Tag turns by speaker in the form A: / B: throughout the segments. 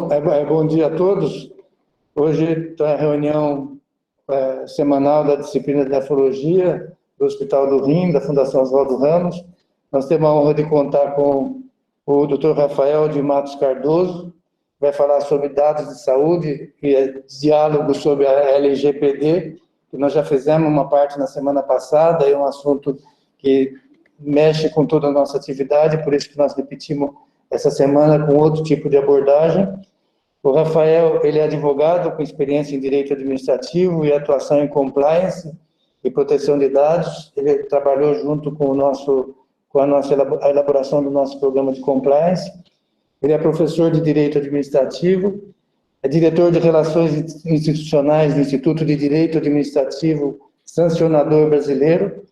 A: Bom dia a todos. Hoje está a reunião semanal da disciplina de nefrologia do Hospital do Rim, da Fundação Oswaldo Ramos. Nós temos a honra de contar com o Dr. Rafael de Matos Cardoso, que vai falar sobre dados de saúde e diálogo sobre a LGPD, que nós já fizemos uma parte na semana passada, é um assunto que mexe com toda a nossa atividade, por isso que nós repetimos essa semana com outro tipo de abordagem. O Rafael, ele é advogado com experiência em direito administrativo e atuação em compliance e proteção de dados. Ele trabalhou junto com a elaboração do nosso programa de compliance. Ele é professor de direito administrativo, é diretor de relações institucionais do Instituto de Direito Administrativo Sancionador Brasileiro.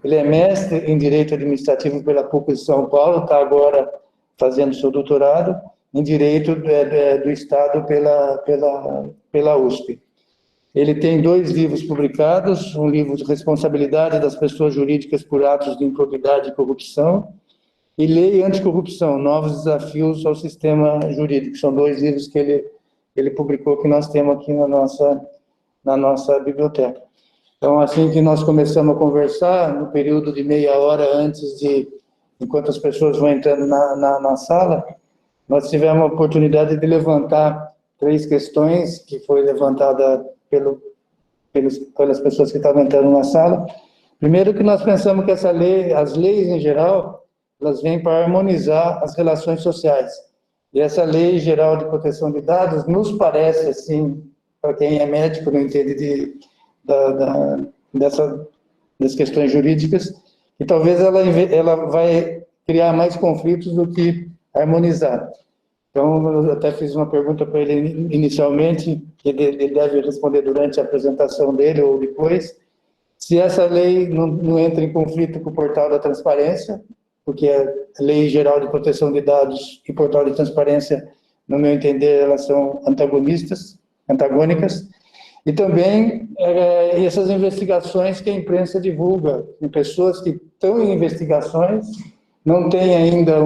A: Ele é mestre em direito administrativo pela PUC de São Paulo, está agora fazendo seu doutorado em Direito do Estado pela USP. Ele tem 2 livros publicados, um livro de Responsabilidade das Pessoas Jurídicas por Atos de Improbidade e Corrupção, e Lei Anticorrupção, Novos Desafios ao Sistema Jurídico. São 2 livros que ele publicou, que nós temos aqui na nossa biblioteca. Então, assim que nós começamos a conversar, no período de meia hora enquanto as pessoas vão entrando na sala, nós tivemos a oportunidade de levantar 3 questões que foi levantada pelas pessoas que estavam entrando na sala. Primeiro, que nós pensamos que as leis em geral, elas vêm para harmonizar as relações sociais. E essa Lei Geral de Proteção de Dados nos parece, assim, para quem é médico, não entende das questões jurídicas, que talvez ela vai criar mais conflitos do que harmonizar. Então, eu até fiz uma pergunta para ele inicialmente, que ele deve responder durante a apresentação dele ou depois, se essa lei não entra em conflito com o Portal da Transparência, porque a Lei Geral de Proteção de Dados e Portal de Transparência, no meu entender, elas são antagônicas, e também essas investigações que a imprensa divulga, em pessoas que estão em investigações, não têm ainda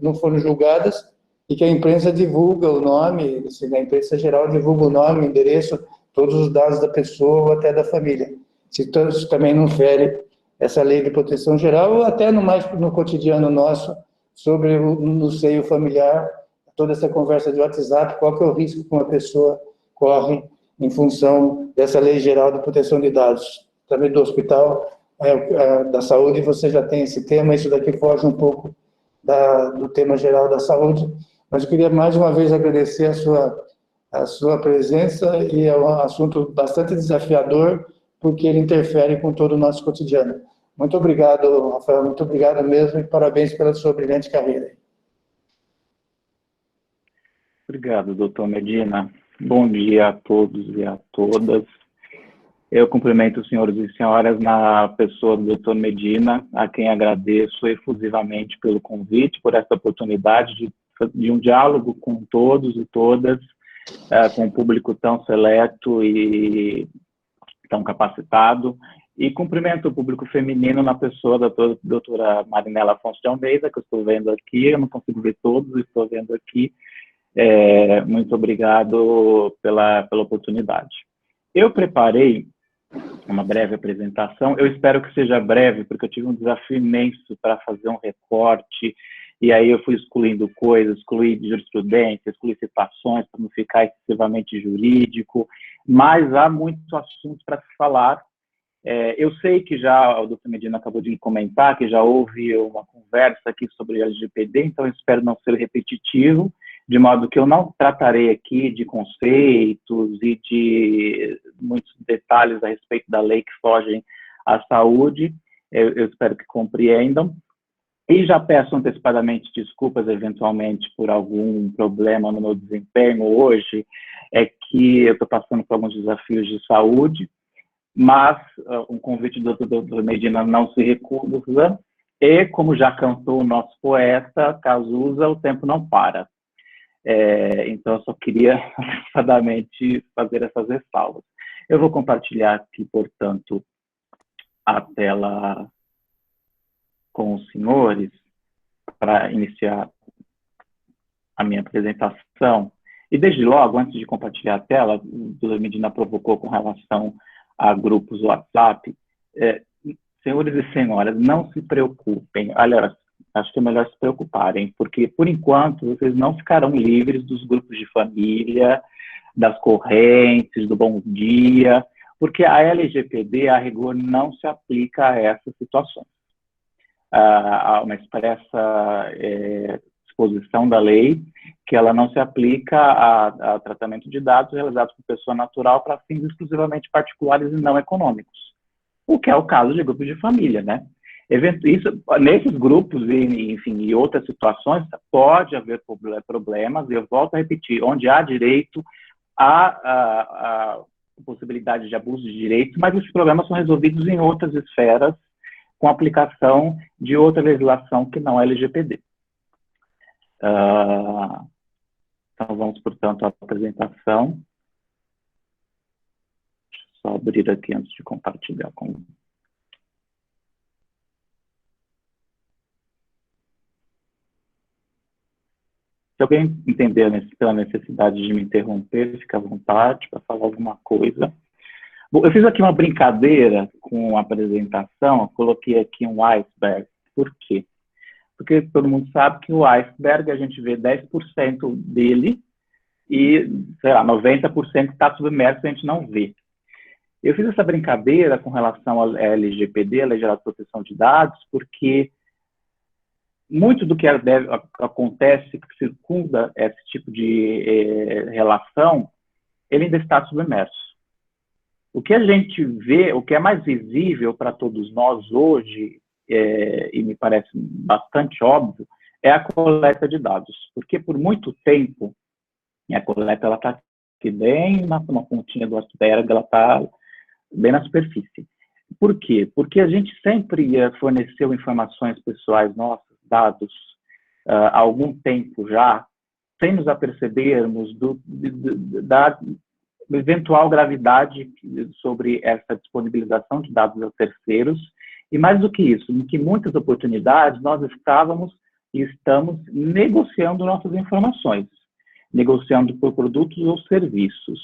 A: não foram julgadas, e que a imprensa divulga o nome, a imprensa geral divulga o nome, o endereço, todos os dados da pessoa ou até da família. Isso também não fere essa lei de proteção geral, ou até no cotidiano nosso, sobre no seio familiar, toda essa conversa de WhatsApp, qual que é o risco que uma pessoa corre em função dessa lei geral de proteção de dados. Também do hospital, da saúde, você já tem esse tema, isso daqui foge um pouco do tema geral da saúde, mas eu queria mais uma vez agradecer a sua presença, e é um assunto bastante desafiador, porque ele interfere com todo o nosso cotidiano. Muito obrigado, Rafael, muito obrigado mesmo, e parabéns pela sua brilhante carreira.
B: Obrigado, doutor Medina. Bom dia a todos e a todas. Eu cumprimento os senhores e senhoras na pessoa do doutor Medina, a quem agradeço efusivamente pelo convite, por essa oportunidade de um diálogo com todos e todas, com um público tão seleto e tão capacitado. E cumprimento o público feminino na pessoa da doutora Marinela Afonso de Almeida, que eu estou vendo aqui, eu não consigo ver todos, estou vendo aqui. Muito obrigado pela oportunidade. Eu preparei uma breve apresentação, eu espero que seja breve, porque eu tive um desafio imenso para fazer um recorte, e aí eu fui excluindo coisas, excluí jurisprudência, excluí citações, para não ficar excessivamente jurídico, mas há muito assunto para se falar. Eu sei que já o doutor Medina acabou de comentar, que já houve uma conversa aqui sobre LGPD, então eu espero não ser repetitivo, de modo que eu não tratarei aqui de conceitos e de muitos detalhes a respeito da lei que fogem à saúde, eu espero que compreendam. E já peço antecipadamente desculpas, eventualmente, por algum problema no meu desempenho hoje, é que eu estou passando por alguns desafios de saúde, mas um convite do doutor Medina não se recusa, e como já cantou o nosso poeta, Cazuza, o tempo não para. Então, eu só queria, antecipadamente, fazer essas ressalvas. Eu vou compartilhar aqui, portanto, a tela com os senhores, para iniciar a minha apresentação. E desde logo, antes de compartilhar a tela, o doutor Medina provocou com relação a grupos WhatsApp. Senhores e senhoras, não se preocupem. Aliás, acho que é melhor se preocuparem, porque, por enquanto, vocês não ficarão livres dos grupos de família, das correntes, do Bom Dia, porque a LGPD, a rigor, não se aplica a essas situações. Há uma expressa disposição da lei que ela não se aplica a tratamento de dados realizados por pessoa natural para fins exclusivamente particulares e não econômicos, o que é o caso de grupos de família, né? Isso, nesses grupos e outras situações pode haver problemas, e eu volto a repetir, onde há direito a possibilidade de abuso de direitos, mas esses problemas são resolvidos em outras esferas com aplicação de outra legislação que não é LGPD. Então, vamos, portanto, à apresentação. Deixa eu só abrir aqui antes de compartilhar com... Se alguém entender pela necessidade de me interromper, fica à vontade para falar alguma coisa. Bom, eu fiz aqui uma brincadeira com a apresentação, eu coloquei aqui um iceberg. Por quê? Porque todo mundo sabe que o iceberg, a gente vê 10% dele e, sei lá, 90% está submerso e a gente não vê. Eu fiz essa brincadeira com relação ao LGPD, a Lei Geral de Proteção de Dados, porque muito do que acontece, que circunda esse tipo de relação, ele ainda está submerso. O que a gente vê, o que é mais visível para todos nós hoje, e me parece bastante óbvio, é a coleta de dados. Porque por muito tempo, a coleta está aqui bem na pontinha do iceberg, ela está bem na superfície. Por quê? Porque a gente sempre forneceu informações pessoais nossas, dados, há algum tempo já, sem nos apercebermos da eventual gravidade sobre essa disponibilização de dados aos terceiros, e mais do que isso, em que muitas oportunidades nós estávamos e estamos negociando nossas informações, negociando por produtos ou serviços.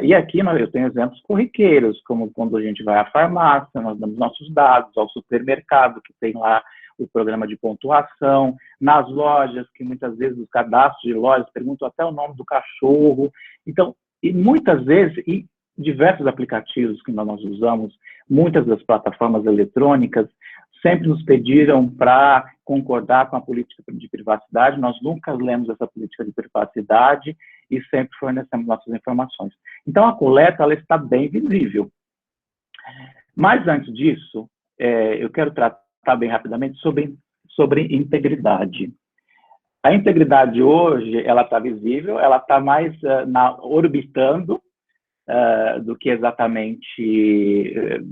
B: E aqui eu tenho exemplos corriqueiros, como quando a gente vai à farmácia, nós damos nossos dados, ao supermercado, que tem lá o programa de pontuação, nas lojas, que muitas vezes os cadastros de lojas perguntam até o nome do cachorro. Então, e muitas vezes, e diversos aplicativos que nós usamos, muitas das plataformas eletrônicas, sempre nos pediram para concordar com a política de privacidade. Nós nunca lemos essa política de privacidade e sempre fornecemos nossas informações. Então, a coleta ela está bem visível. Mas, antes disso, eu quero tratar bem rapidamente sobre integridade. A integridade hoje, ela está visível, ela está mais orbitando do que exatamente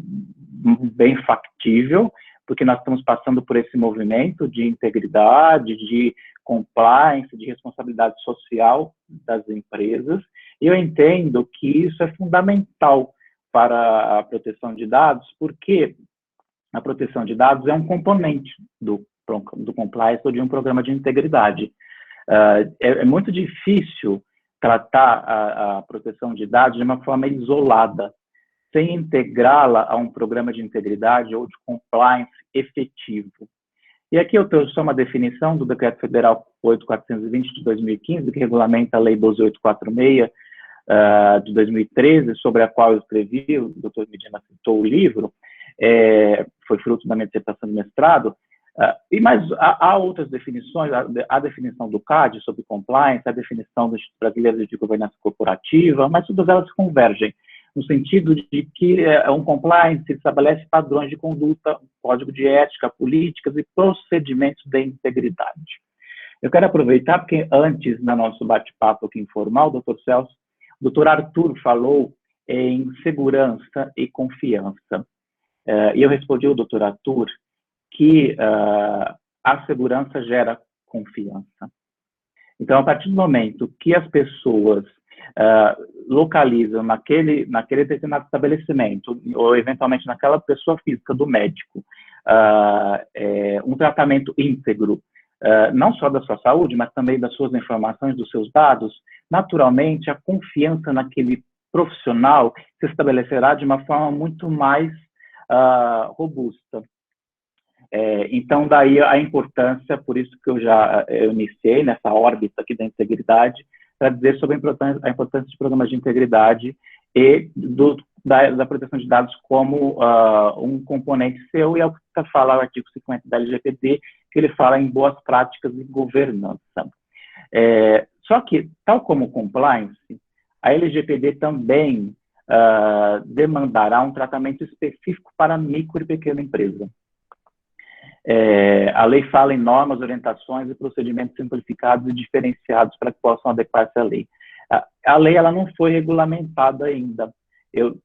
B: bem factível, porque nós estamos passando por esse movimento de integridade, de compliance, de responsabilidade social das empresas, e eu entendo que isso é fundamental para a proteção de dados, porque a proteção de dados é um componente do compliance ou de um programa de integridade. É muito difícil tratar a proteção de dados de uma forma isolada, sem integrá-la a um programa de integridade ou de compliance efetivo. E aqui eu trouxe só uma definição do Decreto Federal 8.420 de 2015, que regulamenta a Lei 12.846 de 2013, sobre a qual eu escrevi, o doutor Medina citou o livro, foi fruto da minha dissertação de mestrado, mas há outras definições, a definição do CAD sobre compliance, a definição do Instituto Brasileiro de Governança Corporativa, mas todas elas convergem, no sentido de que um compliance estabelece padrões de conduta, código de ética, políticas e procedimentos de integridade. Eu quero aproveitar, porque antes, no nosso bate-papo aqui informal, o doutor Arthur falou em segurança e confiança. E eu respondi ao doutor Arthur que a segurança gera confiança. Então, a partir do momento que as pessoas localizam naquele determinado estabelecimento, ou eventualmente naquela pessoa física do médico, um tratamento íntegro, não só da sua saúde, mas também das suas informações, dos seus dados, naturalmente a confiança naquele profissional se estabelecerá de uma forma muito mais robusta. Então, daí a importância, por isso que eu iniciei nessa órbita aqui da integridade, para dizer sobre a importância de programas de integridade e da proteção de dados como um componente seu, e é o que fala o artigo 50 da LGPD, que ele fala em boas práticas de governança. Só que, tal como o compliance, a LGPD também demandará um tratamento específico para micro e pequena empresa. A lei fala em normas, orientações e procedimentos simplificados e diferenciados para que possam adequar-se à lei. A lei ela não foi regulamentada ainda.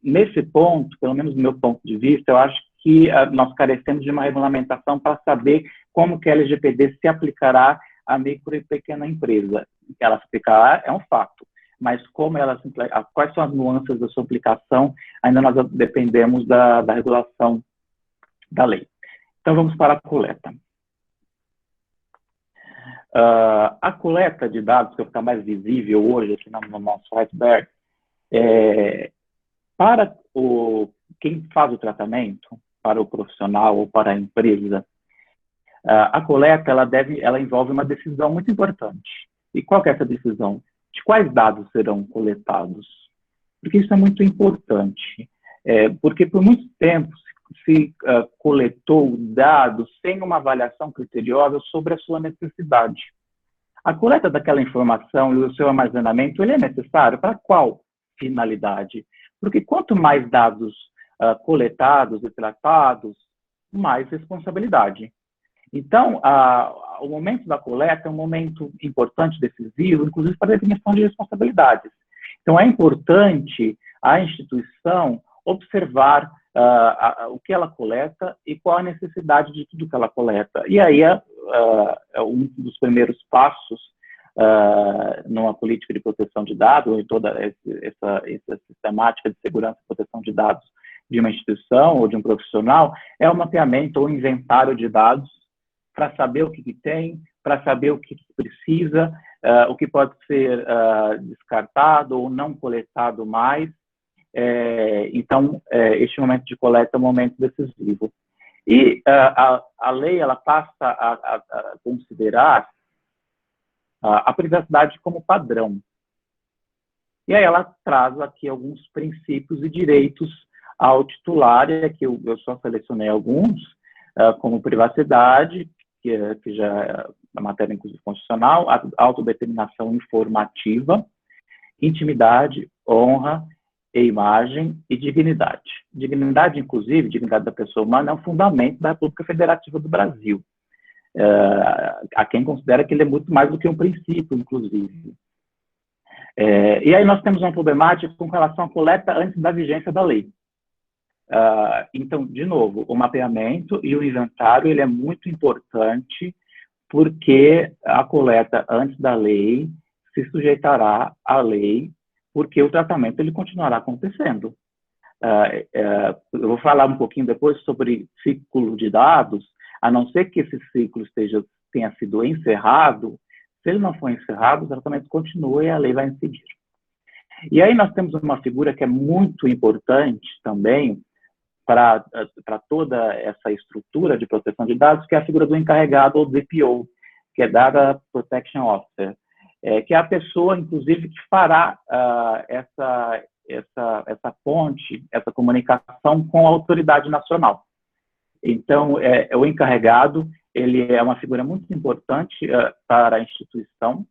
B: Nesse ponto, pelo menos do meu ponto de vista, eu acho que nós carecemos de uma regulamentação para saber como que a LGPD se aplicará à micro e pequena empresa. Ela se aplicará é um fato, mas como quais são as nuances da sua aplicação, ainda nós dependemos da regulação da lei. Então, vamos para a coleta. A coleta de dados, que fica mais visível hoje aqui no nosso iceberg, para quem faz o tratamento, para o profissional ou para a empresa, a coleta ela envolve uma decisão muito importante. E qual que é essa decisão? De quais dados serão coletados? Porque isso é muito importante. Porque por muito tempo se coletou dados sem uma avaliação criteriosa sobre a sua necessidade. A coleta daquela informação e o seu armazenamento, ele é necessário para qual finalidade? Porque quanto mais dados coletados e tratados, mais responsabilidade. Então, o momento da coleta é um momento importante, decisivo, inclusive para a definição de responsabilidades. Então, é importante a instituição observar o que ela coleta e qual a necessidade de tudo que ela coleta. E aí um dos primeiros passos numa política de proteção de dados, em toda essa sistemática de segurança e proteção de dados de uma instituição ou de um profissional, é o mapeamento ou inventário de dados para saber o que tem, para saber o que precisa, o que pode ser descartado ou não coletado mais. Então, este momento de coleta é um momento decisivo. E a lei ela passa a considerar a privacidade como padrão. E aí ela traz aqui alguns princípios e direitos ao titular, e aqui eu só selecionei alguns, como privacidade, que já é a matéria inclusive constitucional, a autodeterminação informativa, intimidade, honra e imagem e dignidade. Dignidade, inclusive, dignidade da pessoa humana é um fundamento da República Federativa do Brasil. Há quem considera que ele é muito mais do que um princípio, inclusive. E aí nós temos uma problemática com relação à coleta antes da vigência da lei. Então, de novo, o mapeamento e o inventário ele é muito importante porque a coleta antes da lei se sujeitará à lei, porque o tratamento ele continuará acontecendo. Eu vou falar um pouquinho depois sobre ciclo de dados, a não ser que esse ciclo tenha sido encerrado. Se ele não for encerrado, o tratamento continua e a lei vai seguir. E aí nós temos uma figura que é muito importante também para toda essa estrutura de proteção de dados, que é a figura do encarregado ou DPO, que é Data Protection Officer, que é a pessoa, inclusive, que fará essa ponte, essa comunicação com a autoridade nacional. Então, o encarregado, ele é uma figura muito importante para a instituição,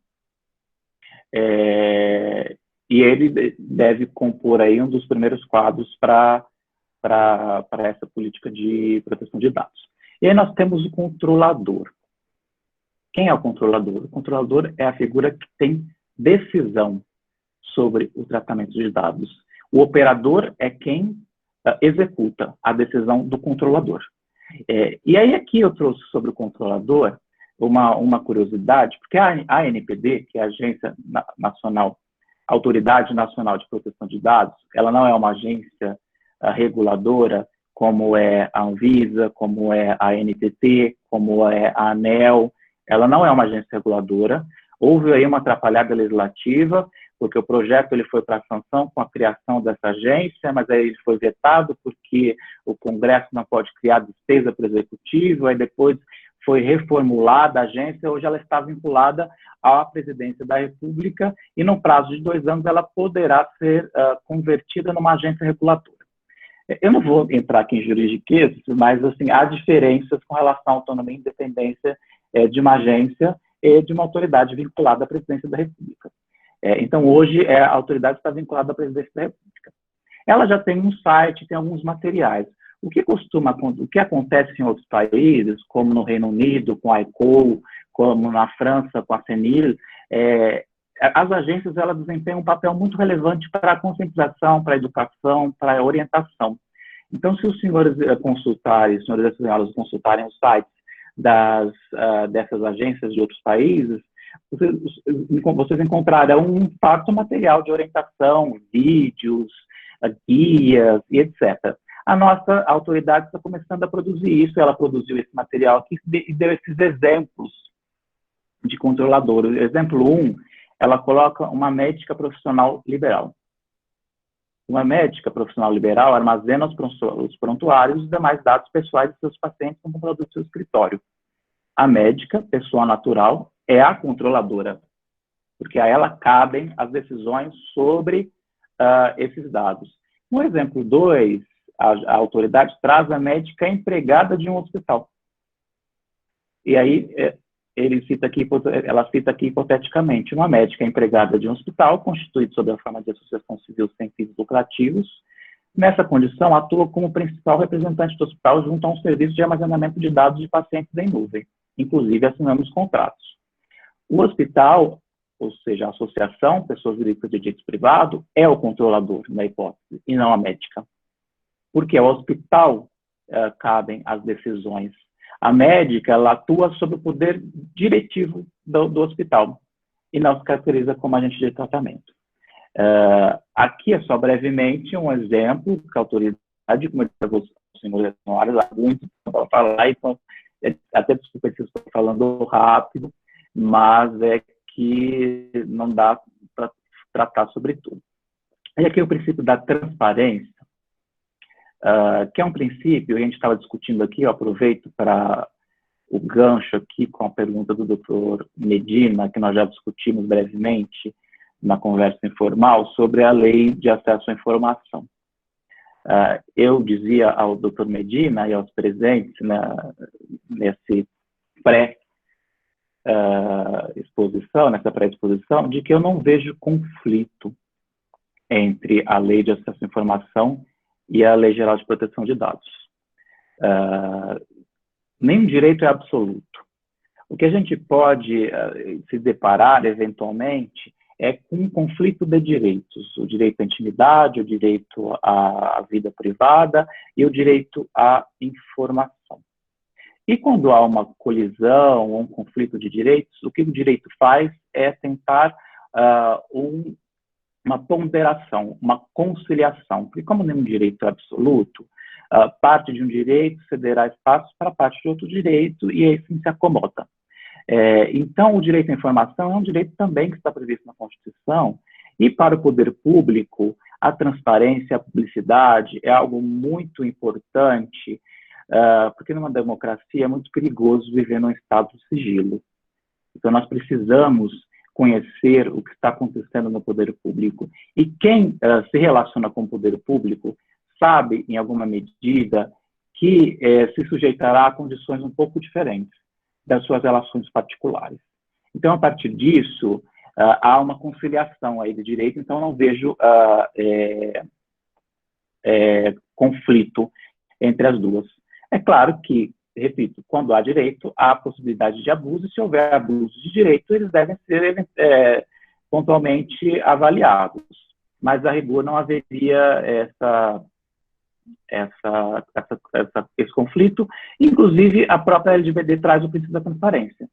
B: e ele deve compor aí um dos primeiros quadros para essa política de proteção de dados. E aí nós temos o controlador. Quem é o controlador? O controlador é a figura que tem decisão sobre o tratamento de dados. O operador é quem executa a decisão do controlador. E aí aqui eu trouxe sobre o controlador uma curiosidade, porque a ANPD, que é a Agência Nacional, Autoridade Nacional de Proteção de Dados, ela não é uma agência reguladora como é a Anvisa, como é a ANTT, como é a ANEEL, Ela não é uma agência reguladora. Houve aí uma atrapalhada legislativa, porque o projeto ele foi para sanção com a criação dessa agência, mas aí ele foi vetado porque o Congresso não pode criar despesa para o Executivo, aí depois foi reformulada a agência, hoje ela está vinculada à presidência da República e no prazo de 2 anos ela poderá ser convertida numa agência regulatória. Eu não vou entrar aqui em juridiquês, mas assim, há diferenças com relação à autonomia e independência de uma agência e de uma autoridade vinculada à presidência da República. Então, hoje, a autoridade está vinculada à presidência da República. Ela já tem um site, tem alguns materiais. O que acontece em outros países, como no Reino Unido, com a ICO, como na França, com a CNIL, as agências elas desempenham um papel muito relevante para a conscientização, para a educação, para a orientação. Então, se os senhores consultarem, os senhores e senhoras consultarem os sites dessas agências de outros países, vocês encontrarão um farto material de orientação, vídeos, guias e etc. A nossa autoridade está começando a produzir isso, ela produziu esse material aqui e deu esses exemplos de controlador. Exemplo 1, ela coloca uma médica profissional liberal. Uma médica profissional liberal armazena os prontuários e os demais dados pessoais de seus pacientes no computador do seu escritório. A médica, pessoa natural, é a controladora, porque a ela cabem as decisões sobre esses dados. No exemplo 2, a autoridade traz a médica empregada de um hospital. E aí, ela cita aqui hipoteticamente, uma médica empregada de um hospital, constituída sob a forma de associação civil sem fins lucrativos, nessa condição, atua como principal representante do hospital junto a um serviço de armazenamento de dados de pacientes em nuvem. Inclusive, assinamos contratos. O hospital, ou seja, a associação, pessoas jurídicas de direito privado, é o controlador, na hipótese, e não a médica. Porque ao hospital cabem as decisões. A médica, ela atua sob o poder diretivo do hospital e não se caracteriza como agente de tratamento. Aqui é só brevemente um exemplo que a autoridade, como eu disse aos senhores e senhoras, há muito para falar, então, até desculpa se eu estou falando rápido, mas é que não dá para tratar sobre tudo. E aqui é o princípio da transparência, que é um princípio, a gente estava discutindo aqui, eu aproveito para o gancho aqui com a pergunta do Dr. Medina, que nós já discutimos brevemente na conversa informal, sobre a lei de acesso à informação. Eu dizia ao Dr. Medina e aos presentes nesse nessa pré-exposição, de que eu não vejo conflito entre a lei de acesso à informação e a Lei Geral de Proteção de Dados. Nenhum direito é absoluto. O que a gente pode se deparar, eventualmente, é com um conflito de direitos. O direito à intimidade, o direito à vida privada e o direito à informação. E quando há uma colisão ou um conflito de direitos, o que o direito faz é tentar uma ponderação, uma conciliação. Porque como nenhum direito é absoluto, parte de um direito cederá espaço para parte de outro direito e aí sim se acomoda. Então, o direito à informação é um direito também que está previsto na Constituição e para o poder público, a transparência, a publicidade é algo muito importante, porque numa democracia é muito perigoso viver num estado de sigilo. Então, nós precisamos conhecer o que está acontecendo no poder público. E quem se relaciona com o poder público sabe, em alguma medida, que se sujeitará a condições um pouco diferentes das suas relações particulares. Então, a partir disso, há uma conciliação aí de direito, então não vejo conflito entre as duas. É claro que, repito, quando há direito, há possibilidade de abuso, e se houver abuso de direito, eles devem ser pontualmente avaliados. Mas, a rigor, não haveria esse conflito. Inclusive, a própria LGPD traz o princípio da transparência.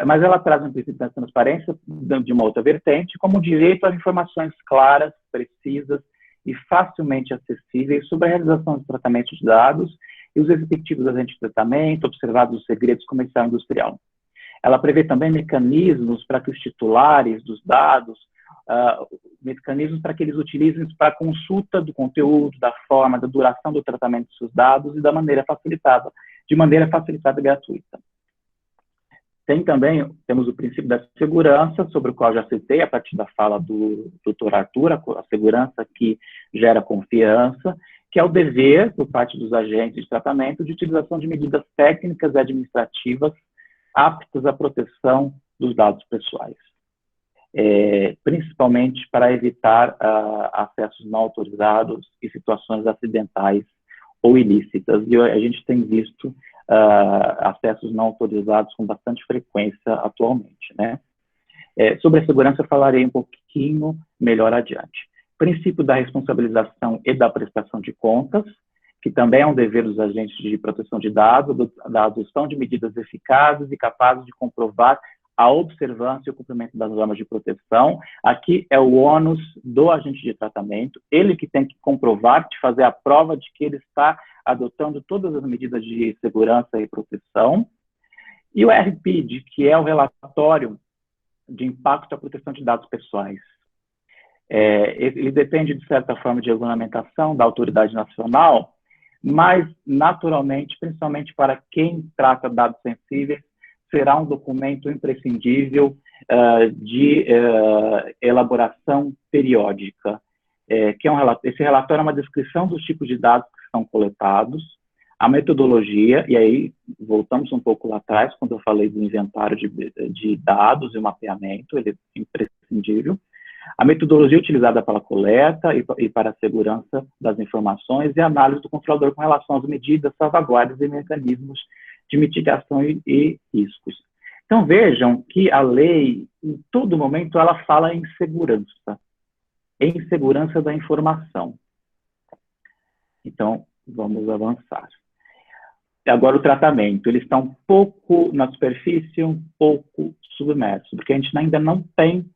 B: Mas ela traz um princípio da transparência de uma outra vertente, como o direito a informações claras, precisas e facilmente acessíveis sobre a realização dos tratamentos de dados e os respectivos agentes de tratamento, observados os segredos comercial e industrial. Ela prevê também mecanismos para que os titulares dos dados, mecanismos para que eles utilizem para a consulta do conteúdo, da forma, da duração do tratamento dos seus dados e de maneira facilitada e gratuita. Temos o princípio da segurança, sobre o qual já citei a partir da fala do Dr. Arthur, a segurança que gera confiança, que é o dever, por parte dos agentes de tratamento, de utilização de medidas técnicas e administrativas aptas à proteção dos dados pessoais, principalmente para evitar acessos não autorizados e situações acidentais ou ilícitas. E a gente tem visto acessos não autorizados com bastante frequência atualmente, né? Sobre a segurança eu falarei um pouquinho melhor adiante. Princípio da responsabilização e da prestação de contas, que também é um dever dos agentes de proteção de dados, da adoção de medidas eficazes e capazes de comprovar a observância e o cumprimento das normas de proteção. Aqui é o ônus do agente de tratamento, ele que tem que comprovar, de fazer a prova de que ele está adotando todas as medidas de segurança e proteção. E o RPID, que é o relatório de impacto à proteção de dados pessoais. Ele depende, de certa forma, de regulamentação da autoridade nacional, mas, naturalmente, principalmente para quem trata dados sensíveis, será um documento imprescindível de elaboração periódica. Esse relatório é uma descrição dos tipos de dados que são coletados, a metodologia, e aí voltamos um pouco lá atrás, quando eu falei do inventário de dados e o mapeamento, ele é imprescindível, a metodologia utilizada para a coleta e para a segurança das informações e a análise do controlador com relação às medidas, salvaguardas e mecanismos de mitigação e riscos. Então, vejam que a lei, em todo momento, ela fala em segurança da informação. Então, vamos avançar. Agora, o tratamento, ele está um pouco na superfície, um pouco submerso, porque a gente ainda não tem,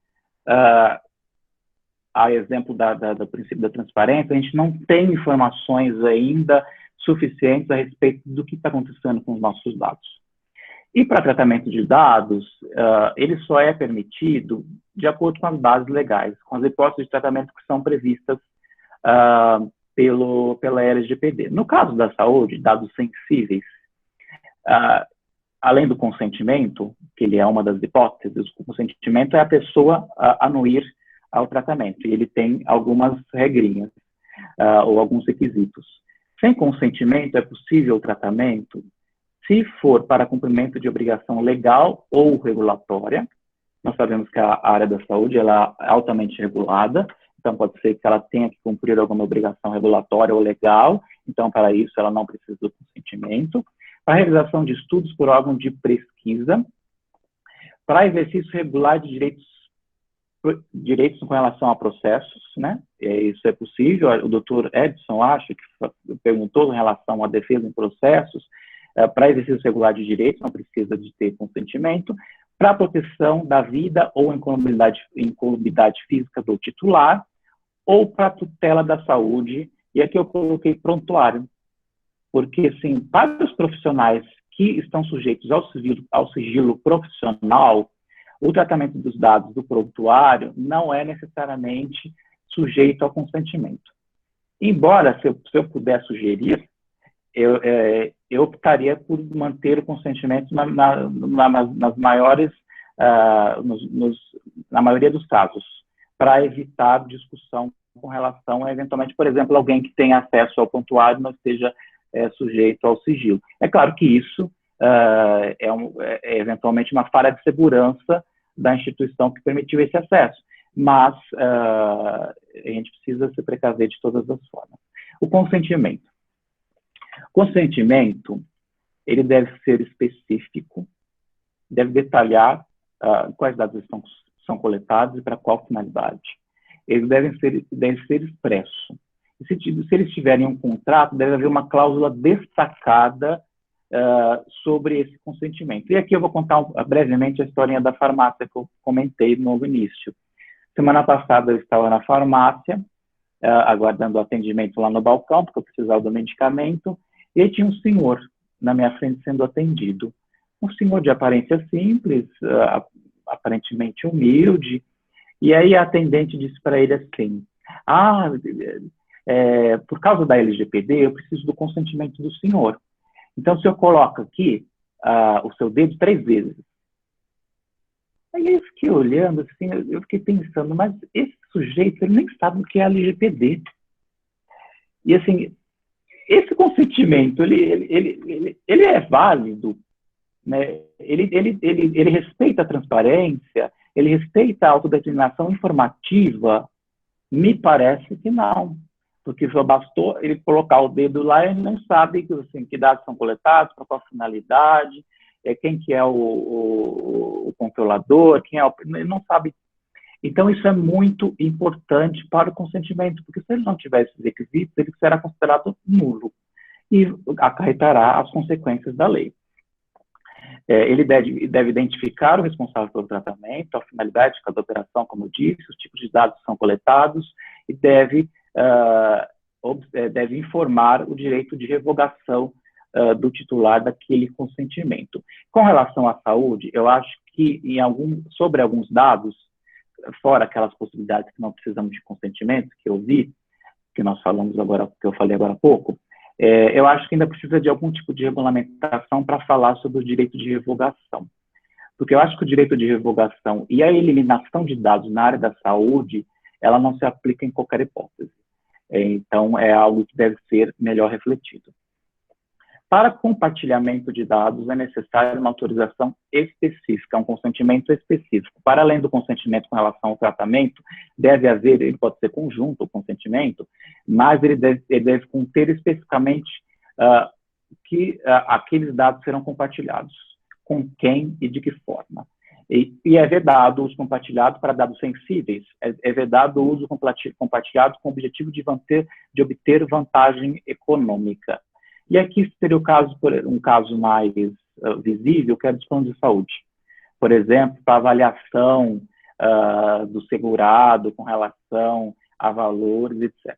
B: a exemplo do princípio da transparência, a gente não tem informações ainda suficientes a respeito do que está acontecendo com os nossos dados. E para tratamento de dados, ele só é permitido de acordo com as bases legais, com as hipóteses de tratamento que são previstas pela LGPD. No caso da saúde, dados sensíveis, além do consentimento, que ele é uma das hipóteses, o consentimento é a pessoa anuir ao tratamento, e ele tem algumas regrinhas ou alguns requisitos. Sem consentimento é possível o tratamento se for para cumprimento de obrigação legal ou regulatória. Nós sabemos que a área da saúde ela é altamente regulada, então pode ser que ela tenha que cumprir alguma obrigação regulatória ou legal, então para isso ela não precisa do consentimento. Para a realização de estudos por órgão de pesquisa, para exercício regular de direitos com relação a processos, né? Isso é possível. O doutor Edson, acho que perguntou em relação à defesa em processos. Para exercício regular de direitos, não precisa de ter consentimento. Para a proteção da vida ou incolumidade física do titular, ou para a tutela da saúde, e aqui eu coloquei prontuário, porque, assim, para os profissionais que estão sujeitos ao sigilo profissional, o tratamento dos dados do prontuário não é necessariamente sujeito ao consentimento. Embora, se eu puder sugerir, eu optaria por manter o consentimento nas maiores, na maioria dos casos, para evitar discussão com relação a, eventualmente, por exemplo, alguém que tem acesso ao prontuário não esteja sujeito ao sigilo. É claro que isso é eventualmente uma falha de segurança da instituição que permitiu esse acesso, mas a gente precisa se precaver de todas as formas. O consentimento. Consentimento, ele deve ser específico, deve detalhar quais dados são coletados e para qual finalidade. Eles devem ser expresso. E se eles tiverem um contrato, deve haver uma cláusula destacada sobre esse consentimento. E aqui eu vou contar brevemente a historinha da farmácia que eu comentei no início. Semana passada eu estava na farmácia, aguardando o atendimento lá no balcão, porque eu precisava do medicamento, e aí tinha um senhor na minha frente sendo atendido. Um senhor de aparência simples, aparentemente humilde, e aí a atendente disse para ele assim, por causa da LGPD, eu preciso do consentimento do senhor. Então, o senhor coloca aqui o seu dedo 3 vezes. Aí eu fiquei olhando, assim, eu fiquei pensando, mas esse sujeito, ele nem sabe o que é LGPD. E, assim, esse consentimento, ele é válido, né? Ele respeita a transparência, ele respeita a autodeterminação informativa? Me parece que não, porque só bastou ele colocar o dedo lá e ele não sabe assim, que dados são coletados, para qual finalidade, quem que é o controlador, quem é ele não sabe. Então, isso é muito importante para o consentimento, porque se ele não tiver esses requisitos, ele será considerado nulo e acarretará as consequências da lei. Ele deve identificar o responsável pelo tratamento, a finalidade de cada operação, como eu disse, os tipos de dados que são coletados, e deve informar o direito de revogação do titular daquele consentimento. Com relação à saúde, eu acho que sobre alguns dados, fora aquelas possibilidades que não precisamos de consentimento, que eu vi, que nós falamos agora, que eu falei agora há pouco, eu acho que ainda precisa de algum tipo de regulamentação para falar sobre o direito de revogação. Porque eu acho que o direito de revogação e a eliminação de dados na área da saúde, ela não se aplica em qualquer hipótese. Então, é algo que deve ser melhor refletido. Para compartilhamento de dados, é necessária uma autorização específica, um consentimento específico. Para além do consentimento com relação ao tratamento, ele pode ser conjunto o consentimento, mas ele deve conter especificamente que aqueles dados serão compartilhados, com quem e de que forma. E é vedado o uso compartilhado para dados sensíveis, é vedado o uso compartilhado com o objetivo de obter vantagem econômica. E aqui seria um caso mais visível, que é dos planos de saúde. Por exemplo, para avaliação do segurado com relação a valores, etc.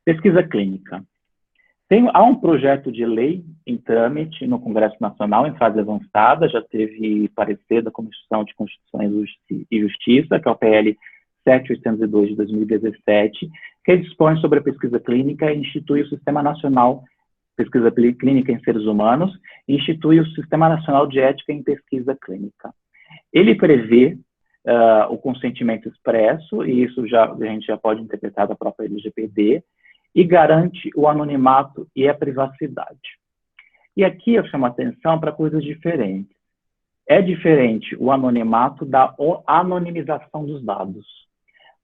B: Pesquisa clínica. Há um projeto de lei em trâmite no Congresso Nacional, em fase avançada, já teve parecer da Comissão de Constituição e Justiça, que é o PL 7802 de 2017, que dispõe sobre a pesquisa clínica e institui o Sistema Nacional de Pesquisa Clínica em Seres Humanos e institui o Sistema Nacional de Ética em Pesquisa Clínica. Ele prevê o consentimento expresso, e isso a gente já pode interpretar da própria LGPD, e garante o anonimato e a privacidade. E aqui eu chamo a atenção para coisas diferentes. É diferente o anonimato da anonimização dos dados.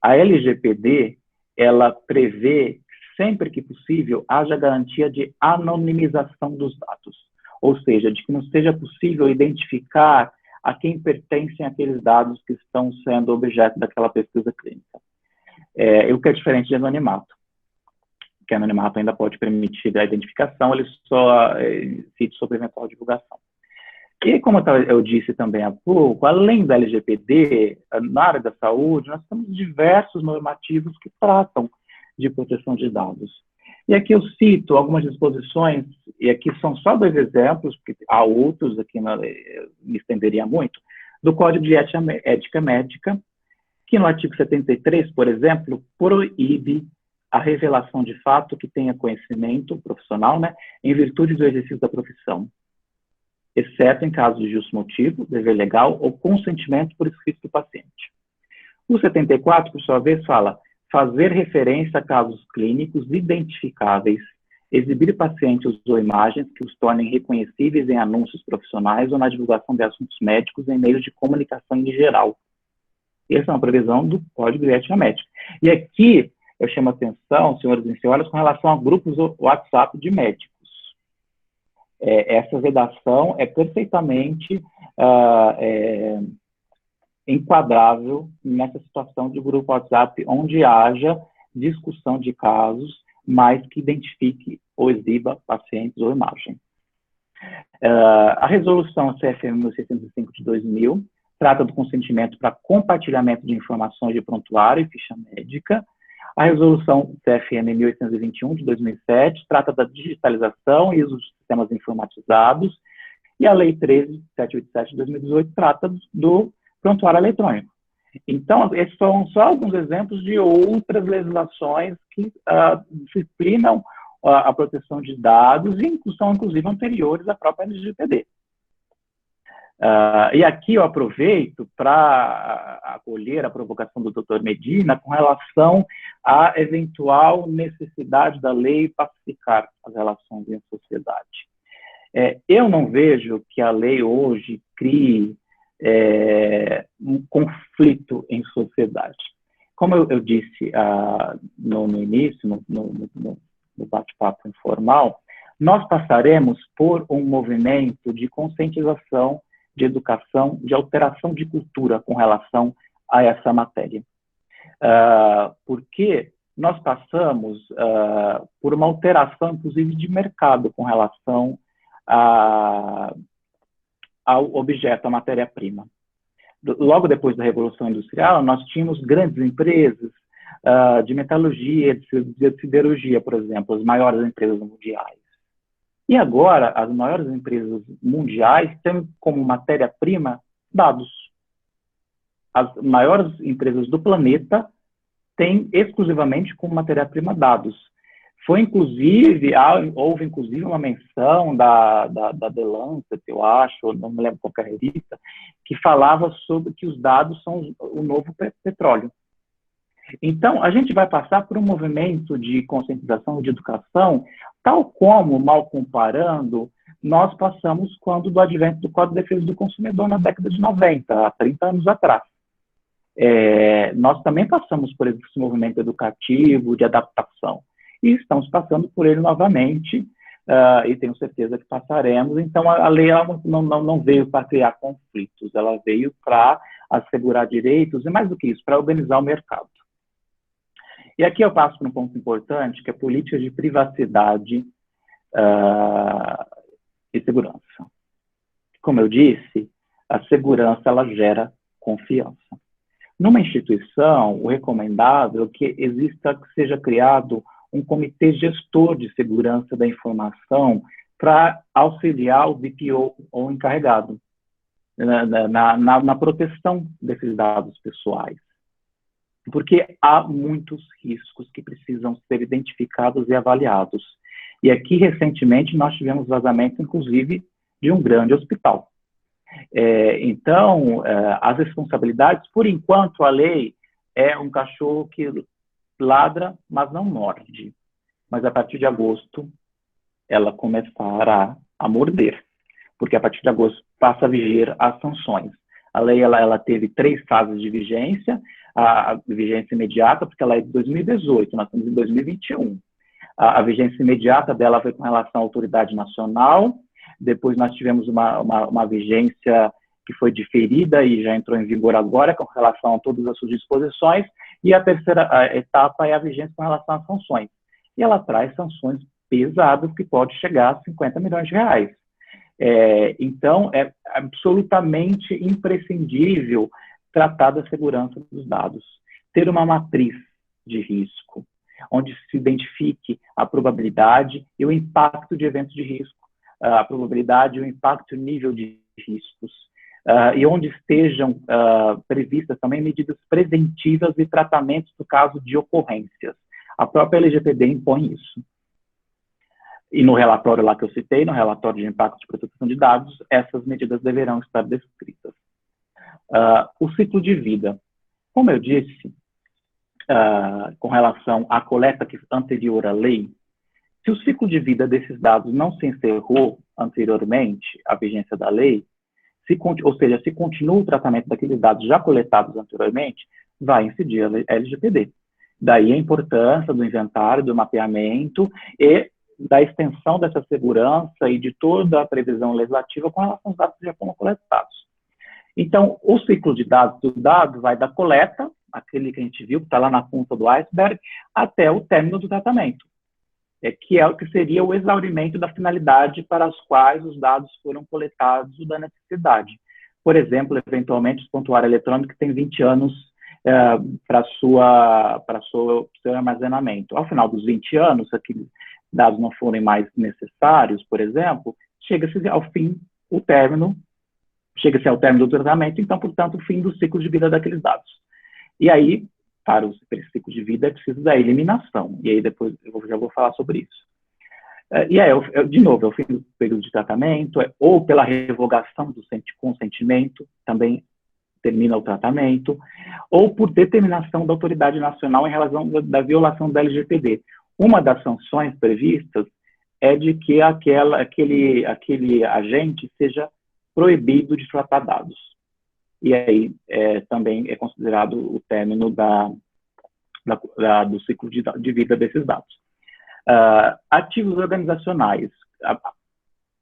B: A LGPD, ela prevê, sempre que possível, haja garantia de anonimização dos dados. Ou seja, de que não seja possível identificar a quem pertencem aqueles dados que estão sendo objeto daquela pesquisa clínica. O que é diferente de anonimato. Que anonimato ainda pode permitir a identificação, ele só incide sobre eventual divulgação. E como eu disse também há pouco, além da LGPD, na área da saúde, nós temos diversos normativos que tratam de proteção de dados. E aqui eu cito algumas disposições, e aqui são só 2 exemplos, porque há outros, aqui me estenderia muito, do Código de Ética Médica, que no artigo 73, por exemplo, proíbe a revelação de fato que tenha conhecimento profissional, né, em virtude do exercício da profissão, exceto em caso de justo motivo, dever legal ou consentimento por escrito do paciente. O 74, por sua vez, fala fazer referência a casos clínicos identificáveis, exibir pacientes ou imagens que os tornem reconhecíveis em anúncios profissionais ou na divulgação de assuntos médicos em meios de comunicação em geral. Essa é uma previsão do Código de Ética Médica. E aqui eu chamo a atenção, senhores e senhoras, com relação a grupos WhatsApp de médicos. Essa redação é perfeitamente enquadrável nessa situação de grupo WhatsApp, onde haja discussão de casos, mas que identifique ou exiba pacientes ou imagem. A resolução CFM 1605 de 2000 trata do consentimento para compartilhamento de informações de prontuário e ficha médica. A resolução CFM 1821 de 2007 trata da digitalização e uso de sistemas informatizados E a Lei 13.787 de 2018 trata do prontuário eletrônico. Então, esses são só alguns exemplos de outras legislações que disciplinam a proteção de dados e são, inclusive, anteriores à própria LGPD. E aqui eu aproveito para acolher a provocação do Dr. Medina com relação à eventual necessidade da lei pacificar as relações em sociedade. Eu não vejo que a lei hoje crie um conflito em sociedade. Como eu disse no início, no bate-papo informal, nós passaremos por um movimento de conscientização, de educação, de alteração de cultura com relação a essa matéria. Porque nós passamos por uma alteração, inclusive, de mercado com relação ao objeto, à matéria-prima. Logo depois da Revolução Industrial, nós tínhamos grandes empresas de metalurgia, de siderurgia, por exemplo, as maiores empresas mundiais. E agora, as maiores empresas mundiais têm como matéria-prima dados. As maiores empresas do planeta têm exclusivamente como matéria-prima dados. Houve inclusive uma menção da The Lancet, eu acho, não me lembro qual é a revista, que falava sobre que os dados são o novo petróleo. Então, a gente vai passar por um movimento de conscientização, de educação, tal como, mal comparando, nós passamos quando do advento do Código de Defesa do Consumidor na década de 90, há 30 anos atrás. Nós também passamos por esse movimento educativo, de adaptação. E estamos passando por ele novamente, e tenho certeza que passaremos. Então, a lei não veio para criar conflitos, ela veio para assegurar direitos, e mais do que isso, para organizar o mercado. E aqui eu passo para um ponto importante, que é políticas de privacidade e segurança. Como eu disse, a segurança ela gera confiança. Numa instituição, o recomendável é que seja criado um comitê gestor de segurança da informação para auxiliar o BPO ou encarregado na proteção desses dados pessoais. Porque há muitos riscos que precisam ser identificados e avaliados. E aqui, recentemente, nós tivemos vazamento, inclusive, de um grande hospital. Então, as responsabilidades, por enquanto, a lei é um cachorro que ladra, mas não morde. Mas a partir de agosto, ela começará a morder. Porque a partir de agosto passa a viger as sanções. A lei ela teve 3 fases de vigência, a vigência imediata, porque ela é de 2018, nós estamos em 2021. A vigência imediata dela foi com relação à autoridade nacional, depois nós tivemos uma vigência que foi diferida e já entrou em vigor agora, com relação a todas as suas disposições, e a terceira etapa é a vigência com relação às sanções. E ela traz sanções pesadas que pode chegar a 50 milhões de reais. Então, é absolutamente imprescindível tratar da segurança dos dados. Ter uma matriz de risco, onde se identifique a probabilidade e o impacto de eventos de risco, a probabilidade e o impacto e o nível de riscos, e onde estejam previstas também medidas preventivas e tratamentos no caso de ocorrências. A própria LGPD impõe isso. E no relatório lá que eu citei, no relatório de impacto de proteção de dados, essas medidas deverão estar descritas. O ciclo de vida. Como eu disse, com relação à coleta anterior à lei, se o ciclo de vida desses dados não se encerrou anteriormente à vigência da lei, ou seja, se continua o tratamento daqueles dados já coletados anteriormente, vai incidir a LGPD. Daí a importância do inventário, do mapeamento e da extensão dessa segurança e de toda a previsão legislativa com relação aos dados que já foram coletados. Então, o ciclo de dados do dado vai da coleta, aquele que a gente viu, que está lá na ponta do iceberg, até o término do tratamento, que é o que seria o exaurimento da finalidade para as quais os dados foram coletados ou da necessidade. Por exemplo, eventualmente, o prontuário eletrônico tem 20 anos para seu armazenamento. Ao final dos 20 anos, se aqueles dados não forem mais necessários, por exemplo, chega-se ao fim o término, chega-se ao término do tratamento, então, portanto, o fim do ciclo de vida daqueles dados. E aí, para esse ciclo de vida, é preciso da eliminação. E aí depois eu já vou falar sobre isso. E aí, de novo, é o fim do período de tratamento, ou pela revogação do consentimento, também termina o tratamento, ou por determinação da autoridade nacional em relação da violação da LGPD. Uma das sanções previstas é de que aquele agente seja proibido de tratar dados. E aí também é considerado o término do ciclo de vida desses dados. Ativos organizacionais.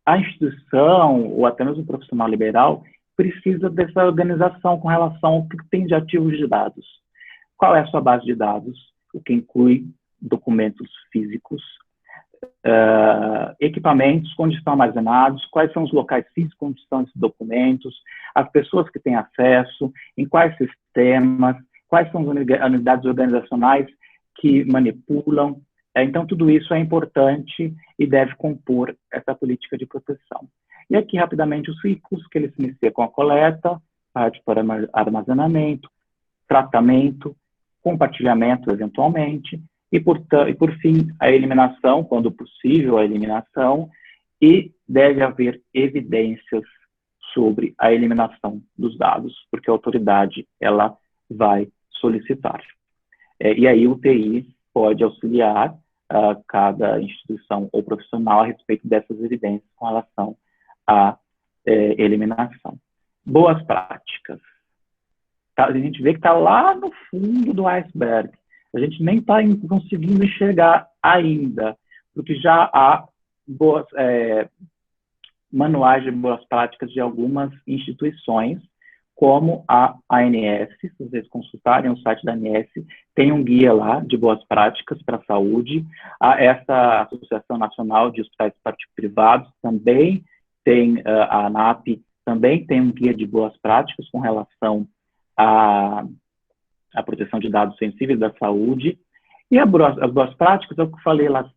B: A instituição, ou até mesmo o profissional liberal, precisa dessa organização com relação ao que tem de ativos de dados. Qual é a sua base de dados? O que inclui documentos físicos, equipamentos, onde estão armazenados, quais são os locais físicos onde estão esses documentos, as pessoas que têm acesso, em quais sistemas, quais são as unidades organizacionais que manipulam. Então, tudo isso é importante e deve compor essa política de proteção. E aqui, rapidamente, os ciclos, que ele se inicia com a coleta, parte para armazenamento, tratamento, compartilhamento, eventualmente, e por fim, a eliminação, quando possível, a eliminação, e deve haver evidências sobre a eliminação dos dados, porque a autoridade, ela vai solicitar. E aí o TI pode auxiliar cada instituição ou profissional a respeito dessas evidências com relação à eliminação. Boas práticas. A gente vê que está lá no fundo do iceberg. A gente nem está conseguindo enxergar ainda, porque já há manuais de boas práticas de algumas instituições, como a ANS. Se vocês consultarem o site da ANS, tem um guia lá de boas práticas para a saúde. Essa Associação Nacional de Hospitais Privados também tem, a ANAP também tem um guia de boas práticas com relação à proteção de dados sensíveis da saúde. E as boas práticas é o que eu falei lá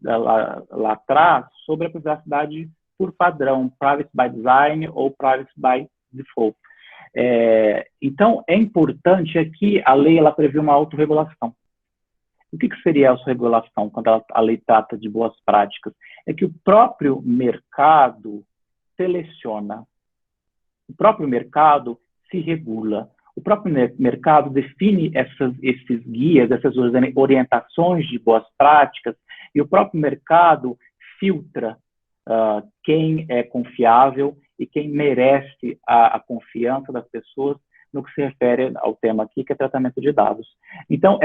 B: atrás sobre a privacidade por padrão, privacy by design ou privacy by default. Então, é importante aqui, a lei ela prevê uma autorregulação. O que seria a autorregulação quando a lei trata de boas práticas? É que o próprio mercado seleciona, o próprio mercado se regula, o próprio mercado define esses guias, essas orientações de boas práticas, e o próprio mercado filtra quem é confiável e quem merece a confiança das pessoas no que se refere ao tema aqui, que é tratamento de dados. Então,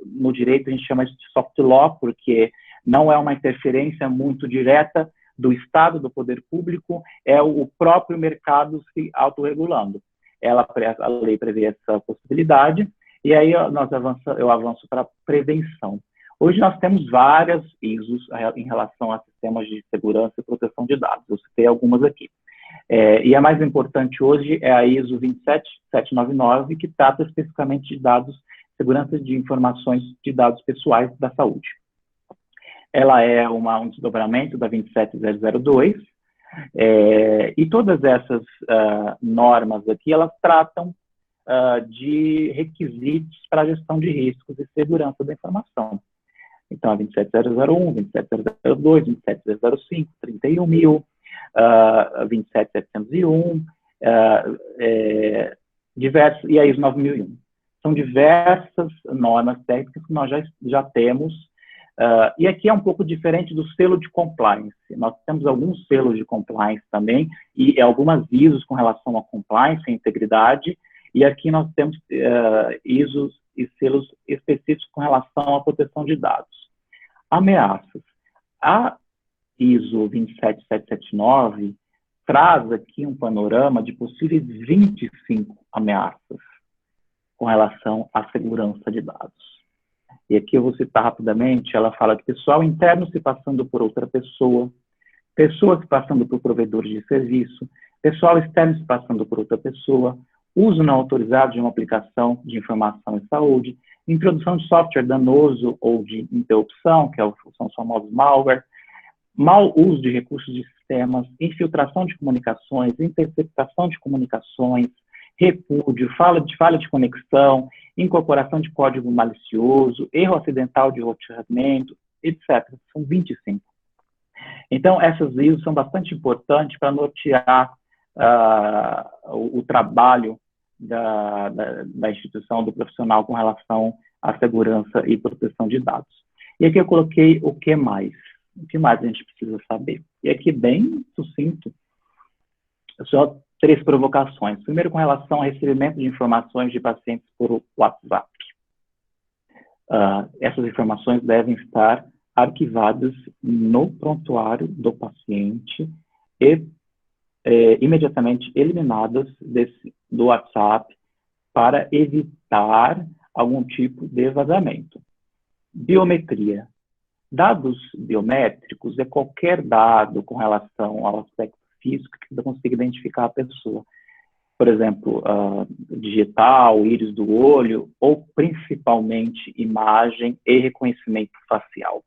B: no direito a gente chama isso de soft law, porque não é uma interferência muito direta do Estado, do poder público, é o próprio mercado se autorregulando. A lei prevê essa possibilidade, e aí eu avanço para a prevenção. Hoje nós temos várias ISOs em relação a sistemas de segurança e proteção de dados. Eu citei algumas aqui. E a mais importante hoje é a ISO 27799, que trata especificamente de dados, segurança de informações de dados pessoais da saúde. Ela é um desdobramento da 27002, e todas essas normas aqui, elas tratam de requisitos para a gestão de riscos e segurança da informação. Então, a 27001, 27002, 27005, 31000, 27701, e a ISO 9001. São diversas normas técnicas que nós já temos, e aqui é um pouco diferente do selo de compliance. Nós temos alguns selos de compliance também, e algumas ISOs com relação a compliance e integridade, e aqui nós temos ISOs e selos específicos com relação à proteção de dados. Ameaças. A ISO 27779 traz aqui um panorama de possíveis 25 ameaças com relação à segurança de dados. E aqui eu vou citar rapidamente, ela fala que pessoal interno se passando por outra pessoa, pessoas se passando por provedores de serviço, pessoal externo se passando por outra pessoa, uso não autorizado de uma aplicação de informação em saúde, introdução de software danoso ou de interrupção, que são os famosos malware, mau uso de recursos temas: infiltração de comunicações, interceptação de comunicações, repúdio, falha de conexão, incorporação de código malicioso, erro acidental de roteamento, etc. São 25. Então, essas ISOs são bastante importantes para nortear o trabalho da instituição, do profissional com relação à segurança e proteção de dados. E aqui eu coloquei o que mais? O que mais a gente precisa saber? E aqui, bem sucinto, só 3 provocações. Primeiro, com relação ao recebimento de informações de pacientes por WhatsApp. Essas informações devem estar arquivadas no prontuário do paciente e imediatamente eliminadas do WhatsApp para evitar algum tipo de vazamento. Biometria. Dados biométricos é qualquer dado com relação ao aspecto físico que você consiga identificar a pessoa. Por exemplo, digital, íris do olho, ou principalmente imagem e reconhecimento facial.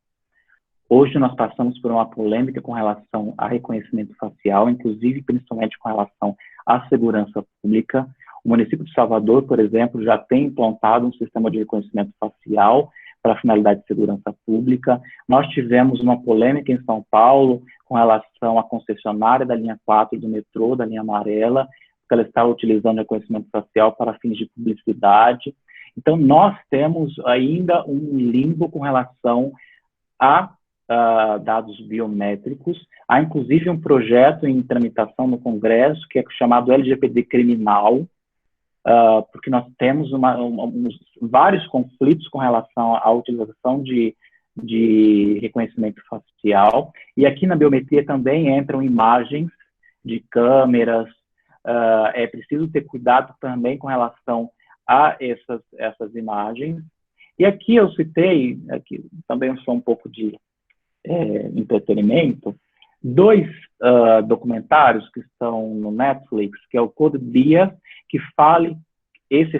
B: Hoje nós passamos por uma polêmica com relação a reconhecimento facial, inclusive principalmente com relação à segurança pública. O município de Salvador, por exemplo, já tem implantado um sistema de reconhecimento facial para a finalidade de segurança pública. Nós tivemos uma polêmica em São Paulo com relação à concessionária da linha 4 do metrô, da linha amarela, porque ela estava utilizando reconhecimento facial para fins de publicidade. Então, nós temos ainda um limbo com relação a dados biométricos. Há, inclusive, um projeto em tramitação no Congresso, que é chamado LGPD criminal, porque nós temos vários conflitos com relação à utilização de reconhecimento facial, e aqui na biometria também entram imagens de câmeras. É preciso ter cuidado também com relação a essas imagens. E aqui eu citei, aqui também só um pouco de entretenimento, 2 documentários que estão no Netflix, que é o Code Geass, que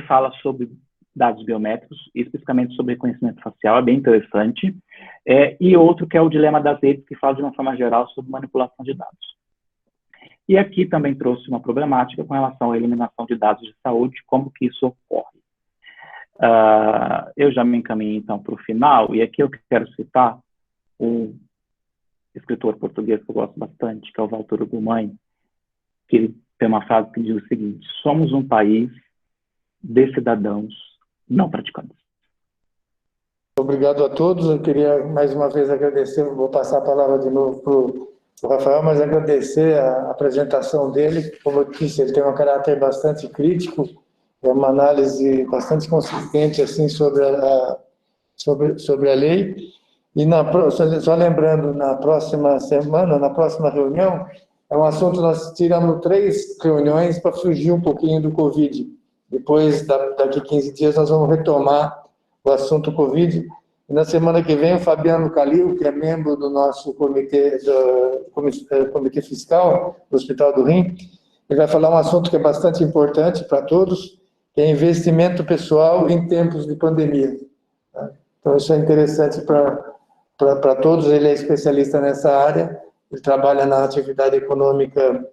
B: fala sobre dados biométricos, especificamente sobre reconhecimento facial, é bem interessante, e outro que é o Dilema das Redes, que fala de uma forma geral sobre manipulação de dados. E aqui também trouxe uma problemática com relação à eliminação de dados de saúde, como que isso ocorre. Eu já me encaminhei, então, para o final, e aqui eu quero citar um escritor português que eu gosto bastante, que é o Valtor Ugumãe, que ele tem uma frase que diz o seguinte: somos um país de cidadãos não praticantes.
A: Obrigado a todos. Eu queria mais uma vez agradecer, vou passar a palavra de novo para o Rafael, mas agradecer a apresentação dele. Como eu disse, ele tem um caráter bastante crítico, é uma análise bastante consistente assim, sobre a lei. E só lembrando, na próxima semana, na próxima reunião, é um assunto, nós tiramos 3 reuniões para fugir um pouquinho do Covid. Depois, daqui 15 dias, nós vamos retomar o assunto Covid. E na semana que vem, o Fabiano Calil, que é membro do nosso comitê fiscal do Hospital do Rim, ele vai falar um assunto que é bastante importante para todos, que é investimento pessoal em tempos de pandemia. Então, isso é interessante para todos. Ele é especialista nessa área, ele trabalha na atividade econômica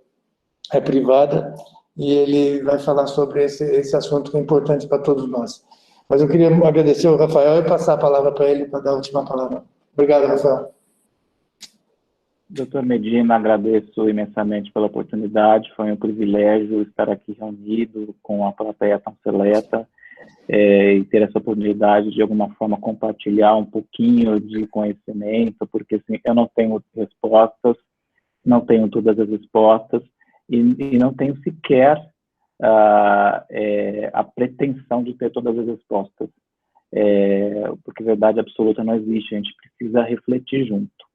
A: privada, e ele vai falar sobre esse assunto que é importante para todos nós. Mas eu queria agradecer ao Rafael e passar a palavra para ele, para dar a última palavra. Obrigado, Rafael.
B: Doutor Medina, agradeço imensamente pela oportunidade. Foi um privilégio estar aqui reunido com a plateia tão seleta, e ter essa oportunidade de alguma forma compartilhar um pouquinho de conhecimento, porque assim, eu não tenho respostas, não tenho todas as respostas, e não tenho sequer a pretensão de ter todas as respostas, porque verdade absoluta não existe, a gente precisa refletir junto.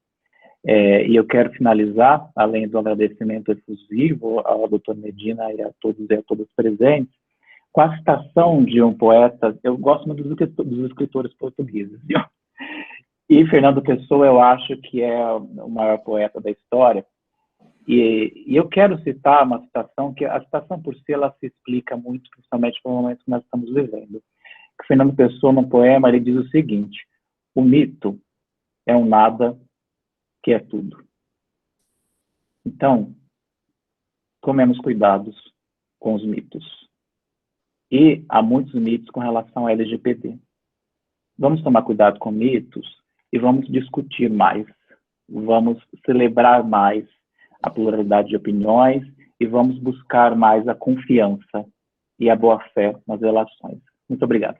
B: E eu quero finalizar, além do agradecimento efusivo ao Dr. Medina e a todos e a todas presentes, com a citação de um poeta. Eu gosto muito dos escritores portugueses, viu? E Fernando Pessoa, eu acho que é o maior poeta da história. E eu quero citar uma citação, que a citação por si, ela se explica muito, principalmente no momento que nós estamos vivendo. Que Fernando Pessoa, no poema, ele diz o seguinte: o mito é um nada que é tudo. Então, tomemos cuidados com os mitos. E há muitos mitos com relação ao LGPD. Vamos tomar cuidado com mitos e vamos discutir mais. Vamos celebrar mais a pluralidade de opiniões e vamos buscar mais a confiança e a boa-fé nas relações. Muito obrigado.